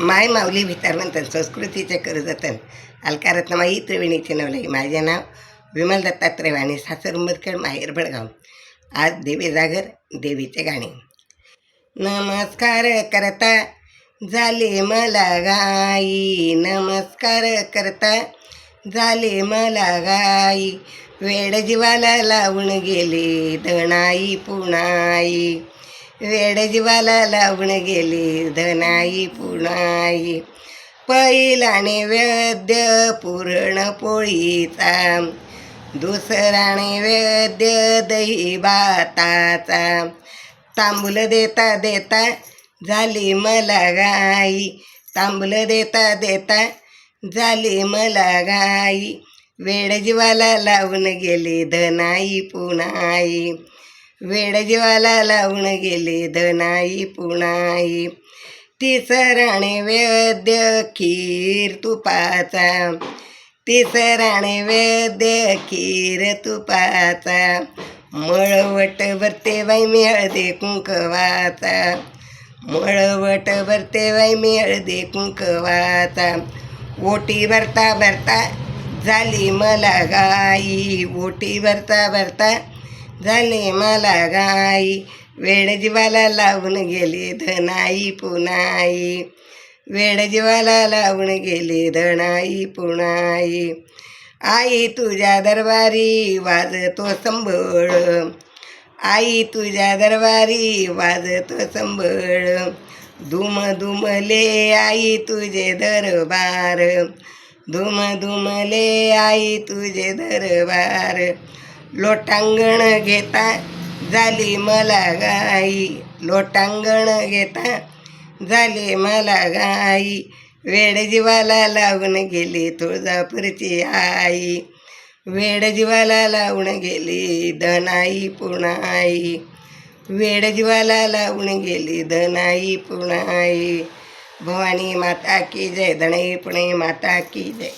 माय माऊली भितारवंतन संस्कृतीचे करजतन अलकारत्नमाई त्रिवेणीचे नवलाई. माझे नाव विमल दत्तात्रय वाणी, सासर उंबरखेड, माहेर भडगाव. आज देवी जागर, देवीचे गाणे. नमस्कार करता झाले मला गाई, नमस्कार करता झाले मला गाई. वेड जीवाला लावून गेले धनाई पुणाई, वेड जीवाला लावून गेले धनाई पुणाई. पहिलाने वैद्य पुरणपोळीचा, दुसराने वैद्य दही भाताचा. तांबूल देता देता झाली मला गाई, तांबूल देता देता झाली मला गाई. वेड जीवाला लावून गेले धनाई पुणाई, वेड जीवाला लावून गेले धनाई पुणाई. तिसराने वैद्य खीर तुपाचा, तिसराने वैद्य खीर तुपाचा. मळवट भरते बाई मी हळदे कुंकवाचा, मळवट भरते बाई मी हळदे कुंकवाचा. ओटी भरता भरता झाली मला गाई, ओटी भरता भरता झाली मला गाई. वेड जीवाला लावून गेले धनाई पुणाई, वेड जीवाला लावून गेले धनाई पुणाई. आई तुझ्या दरबारी वाजतो संबळ, आई तुझ्या दरबारी वाजतो संबळ. धुम धुमले आई तुझे दरबार, धुम धुमले आई तुझे दरबार. लोटांगण घेता झाली मला गाई, लोटांगण घेता झाली मला गाई. वेड जीवाला लावून गेली तुळजापूरची आई, वेड जीवाला लावून गेली धनाई पुणाई, वेड जीवाला लावून गेली धनाई पुणाई. भवानी माता की जय, धनाई पुणे माता की जय.